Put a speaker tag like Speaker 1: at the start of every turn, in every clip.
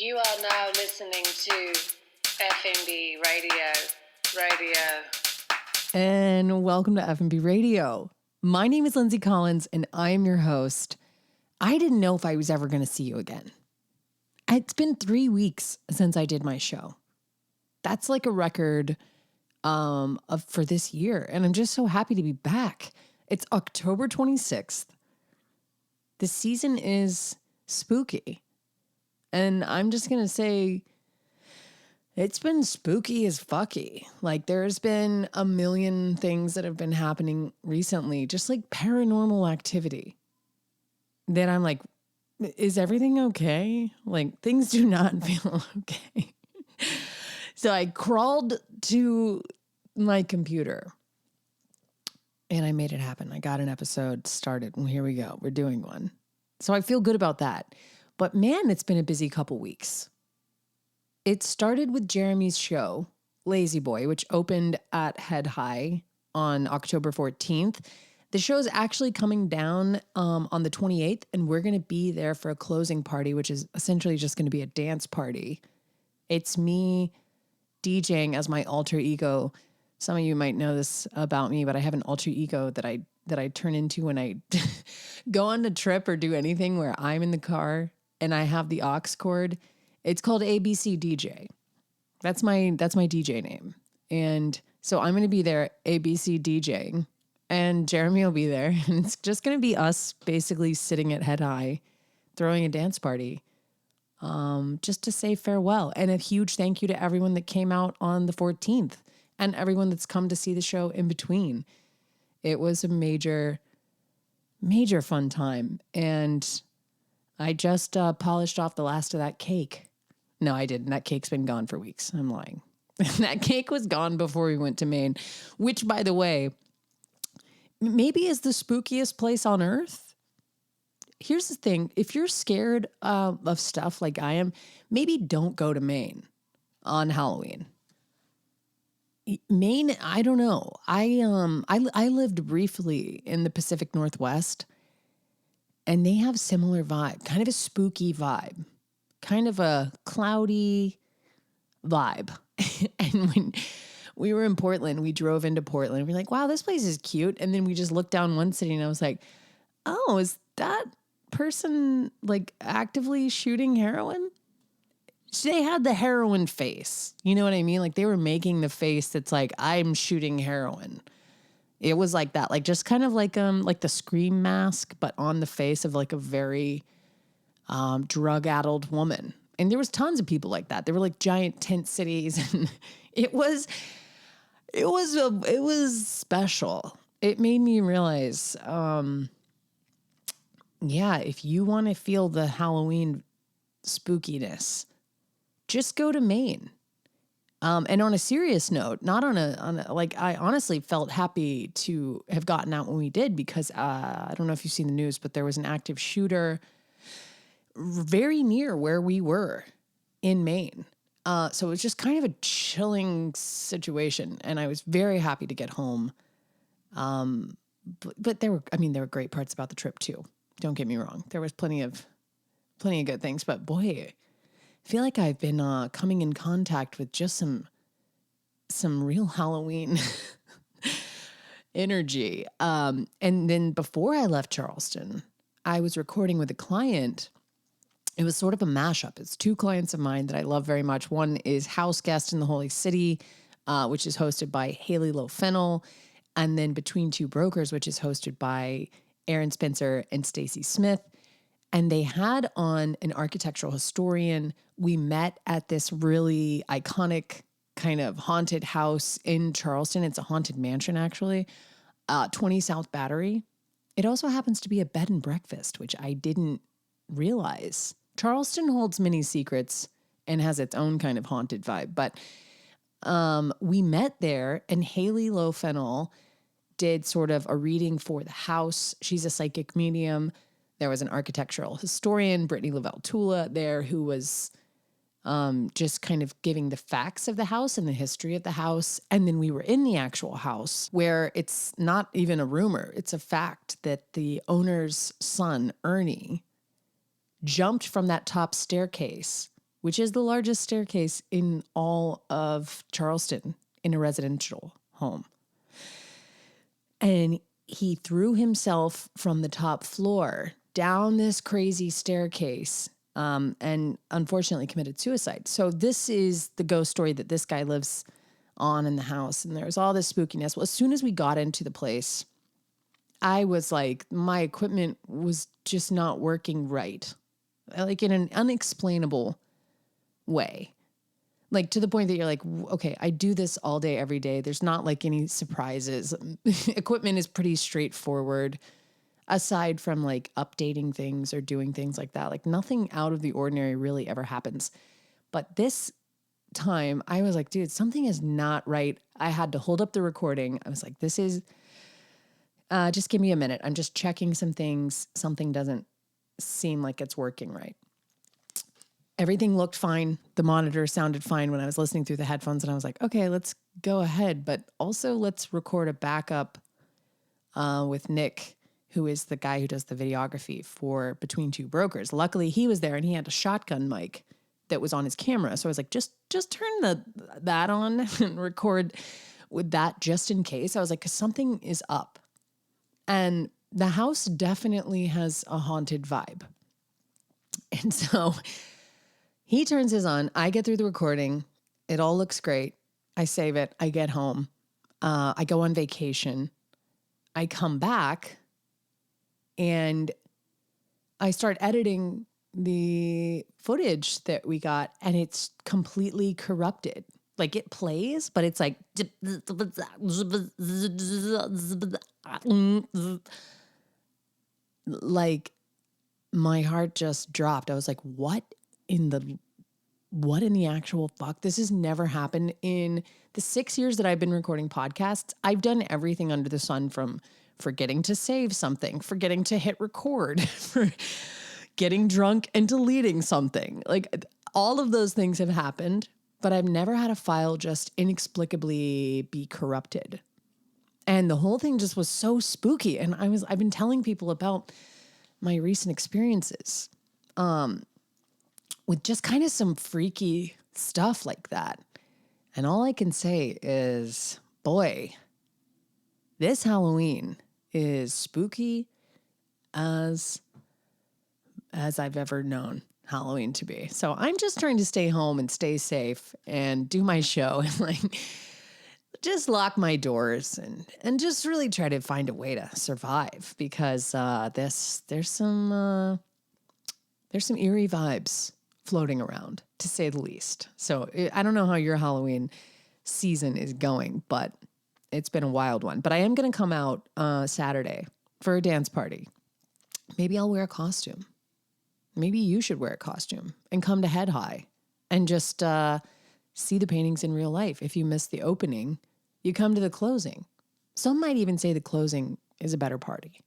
Speaker 1: You are now listening to Effin Radio.
Speaker 2: And welcome to F&B Radio. My name is Lindsay Collins, and I am your host. I didn't know if I was ever going to see you again. It's been 3 weeks since I did my show. That's like a record for this year, and I'm just so happy to be back. It's October 26th. The season is spooky, and I'm just going to say it's been spooky as fucky. Like, there's been a million things that have been happening recently, just like paranormal activity, that I'm like, is everything okay? Like, things do not feel okay. So I crawled to my computer and I made it happen. I got an episode started, and here we go. We're doing one. So I feel good about that. But man, it's been a busy couple weeks. It started with Jeremy's show, Lazy Boy, which opened at Head High on October 14th. The show is actually coming down on the 28th, and we're going to be there for a closing party, which is essentially just going to be a dance party. It's me DJing as my alter ego. Some of you might know this about me, but I have an alter ego that I turn into when I go on a trip or do anything where I'm in the car and I have the aux cord. It's called ABC DJ. That's my DJ name. And so I'm going to be there ABC DJing, and Jeremy will be there. And it's just going to be us basically sitting at Head High, throwing a dance party, just to say farewell. And a huge thank you to everyone that came out on the 14th and everyone that's come to see the show in between. It was a major, major fun time. And I just polished off the last of that cake. No, I didn't. That cake's been gone for weeks. I'm lying. That cake was gone before we went to Maine, which, by the way, maybe is the spookiest place on earth. Here's the thing. If you're scared of stuff like I am, maybe don't go to Maine on Halloween. Maine, I don't know. I lived briefly in the Pacific Northwest, and they have similar vibe, kind of a spooky vibe. Kind of a cloudy vibe. And when we were in Portland, we drove into Portland. We're like, wow, this place is cute. And then we just looked down one city and I was like, oh, is that person like actively shooting heroin? They had the heroin face. You know what I mean? Like, they were making the face that's like, I'm shooting heroin. It was like that, like just kind of like the Scream mask, but on the face of like a very drug-addled woman. And there was tons of people like that. There were like giant tent cities, and it was special. It made me realize, if you want to feel the Halloween spookiness, just go to Maine. And on a serious note, not on a like, I honestly felt happy to have gotten out when we did, because I don't know if you've seen the news, but there was an active shooter very near where we were in Maine. So it was just kind of a chilling situation, and I was very happy to get home. But there were great parts about the trip too. Don't get me wrong. There was plenty of good things, but boy, I feel like I've been coming in contact with just some real Halloween energy. And then before I left Charleston, I was recording with a client. It was sort of a mashup. It's two clients of mine that I love very much. One is House Guest in the Holy City, which is hosted by Haley Lowe Fennell. And then Between Two Brokers, which is hosted by Aaron Spencer and Stacy Smith. And they had on an architectural historian. We met at this really iconic kind of haunted house in Charleston. It's a haunted mansion, actually. 20 South Battery. It also happens to be a bed and breakfast, which I didn't realize. Charleston holds many secrets and has its own kind of haunted vibe. But we met there, and Haley Lowe Fennell did sort of a reading for the house. She's a psychic medium. There was an architectural historian, Brittany Lavelle Tula, there, who was just kind of giving the facts of the house and the history of the house. And then we were in the actual house, where it's not even a rumor. It's a fact that the owner's son, Ernie, jumped from that top staircase which is the largest staircase in all of Charleston in a residential home. And he threw himself from the top floor down this crazy staircase and unfortunately committed suicide. So this is the ghost story that this guy lives on in the house. And there's all this spookiness. Well, as soon as we got into the place, I was like, my equipment was just not working right. Like in an unexplainable way. Like to the point that you're like, okay, I do this all day, every day. There's not like any surprises. Equipment is pretty straightforward aside from like updating things or doing things like that. Like nothing out of the ordinary really ever happens. But this time I was like, dude, something is not right. I had to hold up the recording. I was like, this is, just give me a minute. I'm just checking some things. Something doesn't seem like it's working right. Everything looked fine. The monitor sounded fine when I was listening through the headphones, and I was like, okay, let's go ahead. But also let's record a backup with Nick, who is the guy who does the videography for Between Two Brokers. Luckily, he was there and he had a shotgun mic that was on his camera. So I was like, just turn that on and record with that just in case. I was like, because something is up. And the house definitely has a haunted vibe. And so he turns his on. I get through the recording. It all looks great. I save it. I get home. I go on vacation. I come back and I start editing the footage that we got, and it's completely corrupted. Like it plays, but it's like my heart just dropped. I was like, what in the actual fuck? This has never happened in the 6 years that I've been recording podcasts. I've done everything under the sun, from forgetting to save something, forgetting to hit record, for getting drunk and deleting something. Like all of those things have happened, but I've never had a file just inexplicably be corrupted. And the whole thing just was so spooky. And I've been telling people about my recent experiences with just kind of some freaky stuff like that. And all I can say is, boy, this Halloween is spooky as I've ever known Halloween to be. So I'm just trying to stay home and stay safe and do my show and like just lock my doors and just really try to find a way to survive, because there's some eerie vibes floating around, to say the least. So I don't know how your Halloween season is going, but it's been a wild one. But I am going to come out Saturday for a dance party. Maybe I'll wear a costume. Maybe you should wear a costume and come to Head High and just see the paintings in real life. If you missed the opening, you come to the closing. Some might even say the closing is a better party.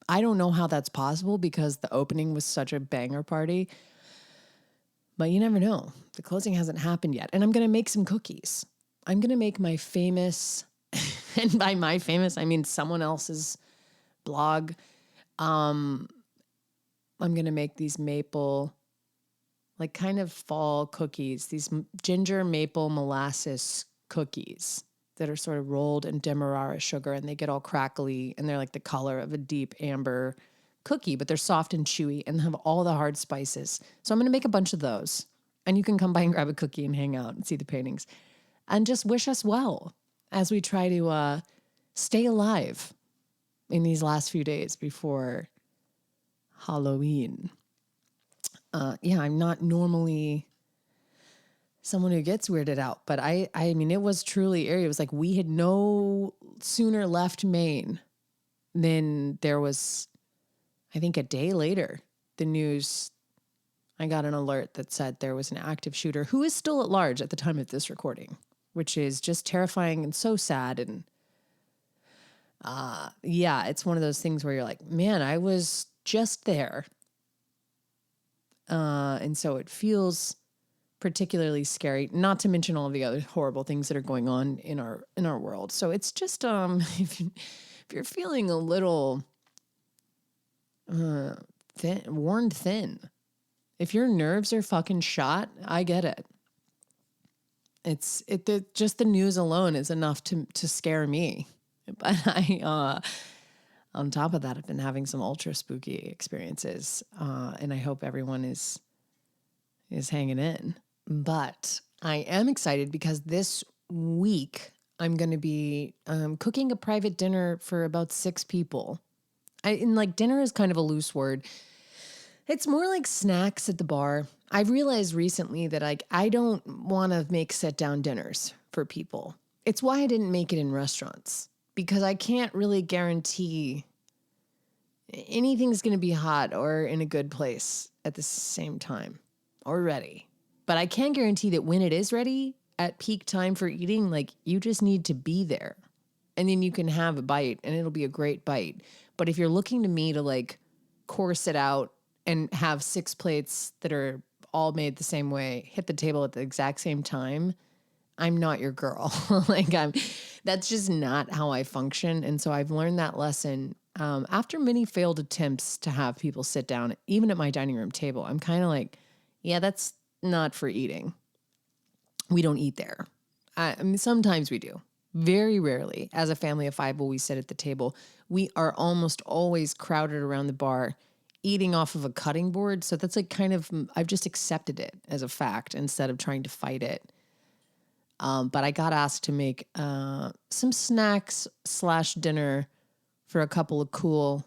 Speaker 2: I don't know how that's possible because the opening was such a banger party. But you never know. The closing hasn't happened yet. And I'm going to make some cookies. I'm going to make my famous, and by my famous, I mean someone else's blog. I'm going to make these maple, like kind of fall cookies, these ginger maple molasses cookies that are sort of rolled in demerara sugar, and they get all crackly and they're like the color of a deep amber cookie, but they're soft and chewy and have all the hard spices. So I'm going to make a bunch of those, and you can come by and grab a cookie and hang out and see the paintings and just wish us well as we try to stay alive in these last few days before Halloween. I'm not normally someone who gets weirded out, but I mean, it was truly eerie. It was like we had no sooner left Maine than there was, I think a day later, the news, I got an alert that said there was an active shooter who is still at large at the time of this recording, which is just terrifying and so sad. And it's one of those things where you're like, man, I was just there. And so it feels particularly scary, not to mention all of the other horrible things that are going on in our world. So it's just, if you're feeling a little worn thin If your nerves are fucking shot, I get it. Just the news alone is enough to scare me. But on top of that, I've been having some ultra spooky experiences, and I hope everyone is hanging in. But I am excited because this week I'm going to be cooking a private dinner for about 6 people. And like dinner is kind of a loose word. It's more like snacks at the bar. I've realized recently that like I don't want to make sit down dinners for people. It's why I didn't make it in restaurants, because I can't really guarantee anything's going to be hot or in a good place at the same time or ready. But I can guarantee that when it is ready at peak time for eating, like you just need to be there and then you can have a bite and it'll be a great bite. But if you're looking to me to like course it out and have 6 plates that are all made the same way, hit the table at the exact same time, I'm not your girl. That's just not how I function. And so I've learned that lesson after many failed attempts to have people sit down, even at my dining room table. I'm kind of like, yeah, that's not for eating. We don't eat there. I mean, sometimes we do. Very rarely, as a family of 5, will we sit at the table. We are almost always crowded around the bar, eating off of a cutting board. So that's like kind of, I've just accepted it as a fact instead of trying to fight it. But I got asked to make some snacks / dinner for a couple of cool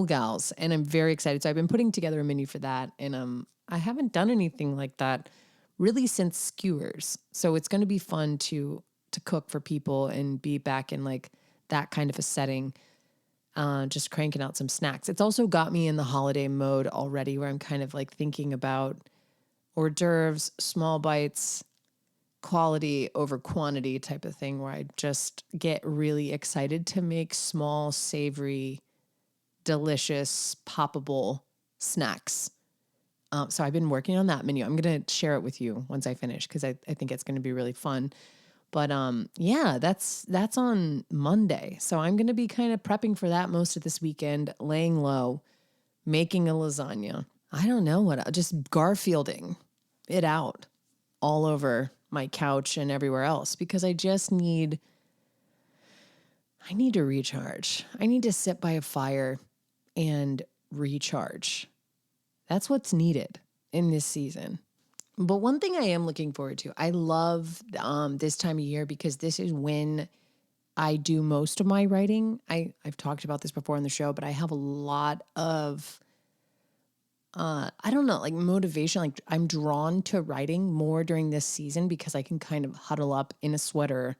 Speaker 2: gals, and I'm very excited. So I've been putting together a menu for that, and I haven't done anything like that really since skewers. So it's going to be fun to cook for people and be back in like that kind of a setting, just cranking out some snacks. It's also got me in the holiday mode already, where I'm kind of like thinking about hors d'oeuvres, small bites, quality over quantity type of thing, where I just get really excited to make small, savory, delicious, poppable snacks. So I've been working on that menu. I'm going to share it with you once I finish, because I think it's going to be really fun. But yeah, that's on Monday. So I'm going to be kind of prepping for that most of this weekend, laying low, making a lasagna. I don't know what, just Garfielding it out all over my couch and everywhere else, because I need to recharge. I need to sit by a fire and recharge. That's what's needed in this season. But one thing I am looking forward to, I love this time of year, because this is when I do most of my writing. I've talked about this before on the show, but I have a lot of, I don't know, like motivation. Like I'm drawn to writing more during this season because I can kind of huddle up in a sweater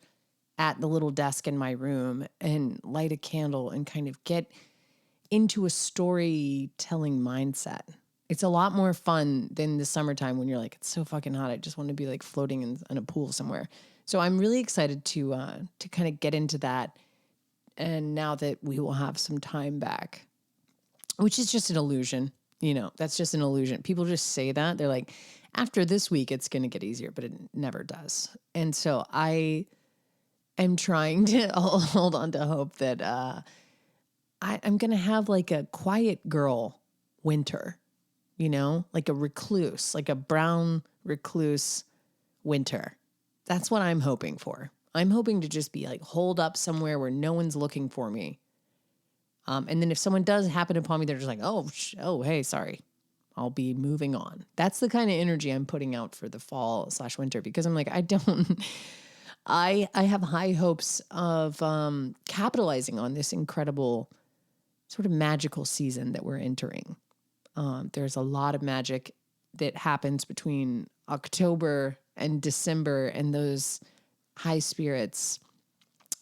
Speaker 2: at the little desk in my room and light a candle and kind of get into a storytelling mindset. It's a lot more fun than the summertime when you're like, it's so fucking hot. I just want to be like floating in a pool somewhere. So I'm really excited to kind of get into that. And now that we will have some time back, which is just an illusion, that's just an illusion. People just say that. They're like, after this week, it's going to get easier, but it never does. And so I am trying to hold on to hope that I'm going to have like a quiet girl winter. Like a recluse, like a brown recluse winter. That's what I'm hoping for. I'm hoping to just be like holed up somewhere where no one's looking for me. And then if someone does happen upon me, they're just like, oh, hey, sorry. I'll be moving on. That's the kind of energy I'm putting out for the fall / winter, because I'm like, I have high hopes of capitalizing on this incredible sort of magical season that we're entering. There's a lot of magic that happens between October and December, and those high spirits,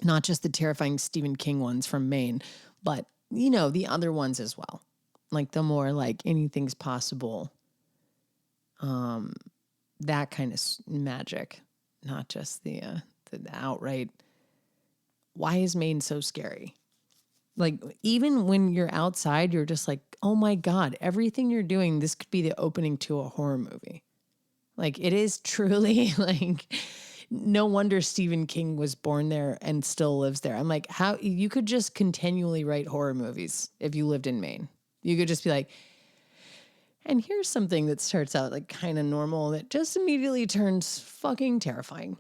Speaker 2: not just the terrifying Stephen King ones from Maine, but, the other ones as well. Like the more like anything's possible, that kind of magic, not just the outright, why is Maine so scary? Like, even when you're outside, you're just like, oh my God, everything you're doing, this could be the opening to a horror movie. Like, it is truly like, no wonder Stephen King was born there and still lives there. I'm like, how you could just continually write horror movies if you lived in Maine. You could just be like, And here's something that starts out like kind of normal that just immediately turns fucking terrifying.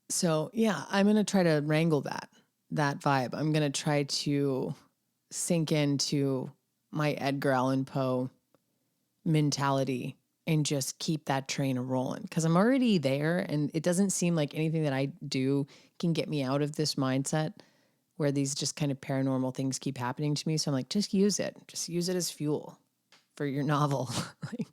Speaker 2: So yeah, I'm going to try to wrangle that vibe. I'm going to try to sink into my Edgar Allan Poe mentality and just keep that train rolling, because I'm already there and it doesn't seem like anything that I do can get me out of this mindset where these just kind of paranormal things keep happening to me. So I'm like, just use it as fuel for your novel. Like,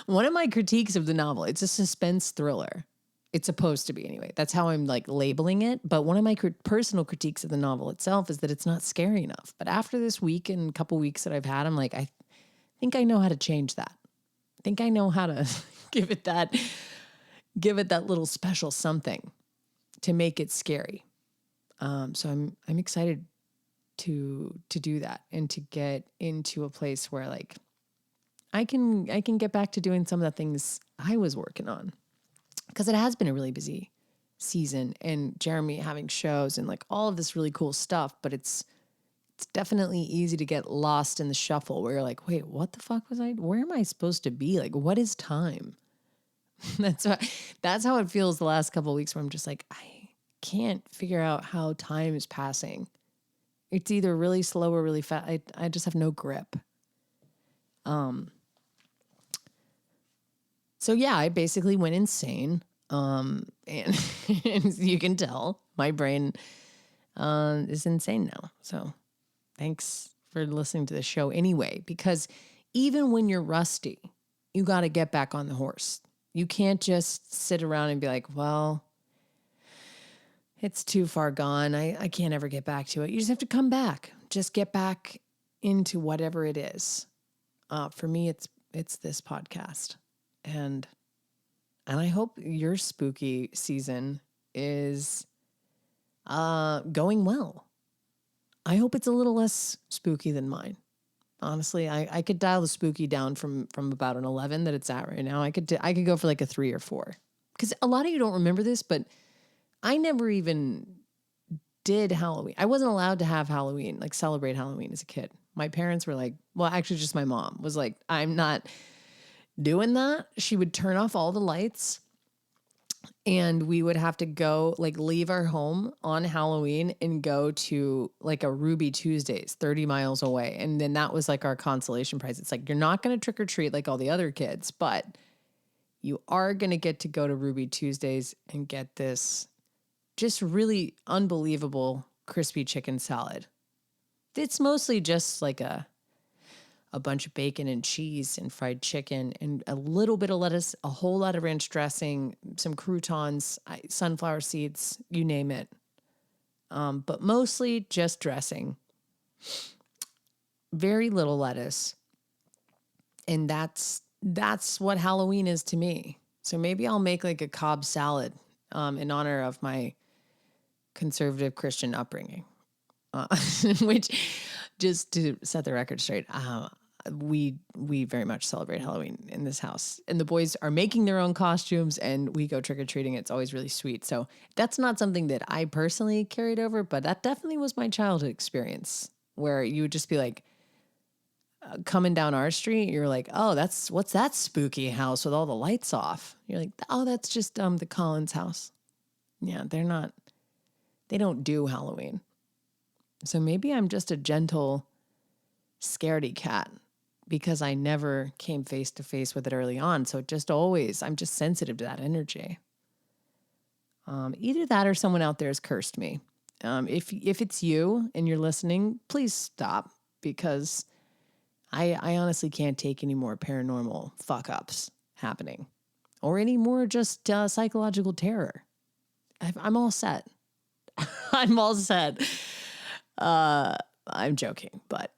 Speaker 2: one of my critiques of the novel, it's a suspense thriller. It's supposed to be anyway. That's how I'm like labeling it. But one of my personal critiques of the novel itself is that it's not scary enough. But after this week and couple weeks that I've had, I'm like, I think I know how to change that. I think I know how to give it that little special something to make it scary. So I'm excited to do that and to get into a place where like I can get back to doing some of the things I was working on, because it has been a really busy season and Jeremy having shows and like all of this really cool stuff, but it's definitely easy to get lost in the shuffle where you're like, wait, what the fuck where am I supposed to be? Like, what is time? That's how it feels the last couple of weeks, where I'm just like, I can't figure out how time is passing. It's either really slow or really fast. I just have no grip. So yeah, I basically went insane. And, and you can tell my brain is insane now. So thanks for listening to the show anyway, because even when you're rusty, you got to get back on the horse. You can't just sit around and be like, well, it's too far gone. I can't ever get back to it. You just have to come back. Just get back into whatever it is. For me, it's this podcast. And I hope your spooky season is going well. I hope it's a little less spooky than mine. Honestly, I could dial the spooky down from about an 11 that it's at right now. I could go for like a 3 or 4. Because a lot of you don't remember this, but I never even did Halloween. I wasn't allowed to have Halloween, like celebrate Halloween as a kid. My parents were like, well, actually just my mom was like, I'm not doing that. She would turn off all the lights and we would have to go like leave our home on Halloween and go to like a Ruby Tuesdays 30 miles away. And then that was like our consolation prize. It's like, you're not going to trick or treat like all the other kids, but you are going to get to go to Ruby Tuesdays and get this just really unbelievable crispy chicken salad. It's mostly just like a bunch of bacon and cheese and fried chicken and a little bit of lettuce, a whole lot of ranch dressing, some croutons, sunflower seeds, you name it. But mostly just dressing. Very little lettuce. And that's what Halloween is to me. So maybe I'll make like a Cobb salad in honor of my conservative Christian upbringing. Which, just to set the record straight, we very much celebrate Halloween in this house, and the boys are making their own costumes and we go trick-or-treating. It's always really sweet. So that's not something that I personally carried over, but that definitely was my childhood experience, where you would just be like coming down our street. You're like, oh, what's that spooky house with all the lights off? You're like, oh, that's just the Collins house. Yeah, they don't do Halloween. So maybe I'm just a gentle scaredy cat because I never came face to face with it early on. So I'm just sensitive to that energy. Either that or someone out there has cursed me. If it's you and you're listening, please stop, because I honestly can't take any more paranormal fuck ups happening or any more just psychological terror. I'm all set. I'm all set. I'm joking, but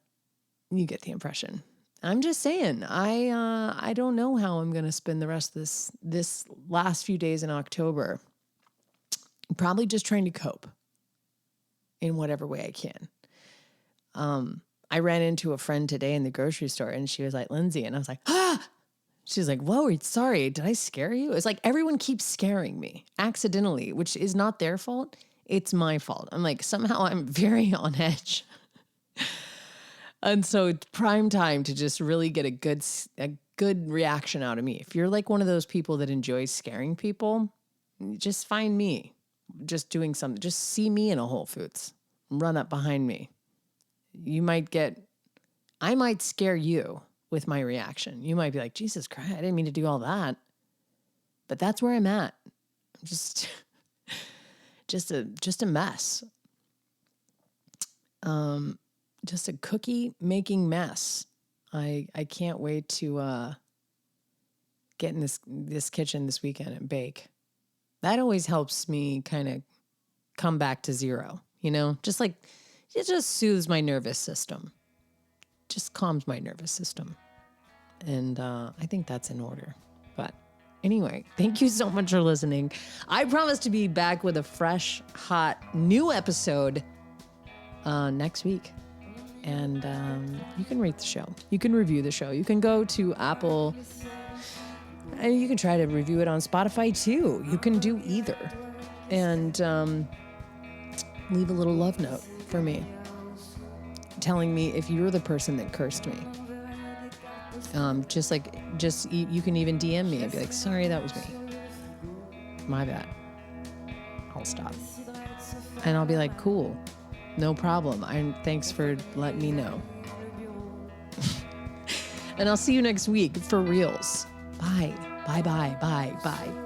Speaker 2: you get the impression. I'm just saying, I don't know how I'm going to spend the rest of this last few days in October. Probably just trying to cope in whatever way I can. I ran into a friend today in the grocery store and she was like, Lindsay, and I was like, ah! She's like, whoa, sorry, did I scare you? It's like everyone keeps scaring me accidentally, which is not their fault. It's my fault. I'm like, somehow I'm very on edge. And so it's prime time to just really get a good reaction out of me. If you're like one of those people that enjoys scaring people, just find me just doing something. Just see me in a Whole Foods. Run up behind me. I might scare you with my reaction. You might be like, Jesus Christ, I didn't mean to do all that. But that's where I'm at. I'm just a mess. Just a cookie making mess. I can't wait to get in this kitchen this weekend and bake. That always helps me kind of come back to zero, just like it just soothes my nervous system. Just calms my nervous system. And I think that's in order. But anyway, thank you so much for listening. I promise to be back with a fresh, hot, new episode next week. And you can rate the show. You can review the show. You can go to Apple and you can try to review it on Spotify too. You can do either. And leave a little love note for me, telling me if you're the person that cursed me. You can even DM me and be like, sorry, that was me. My bad. I'll stop. And I'll be like, cool. No problem. Thanks for letting me know. And I'll see you next week for reals. Bye. Bye.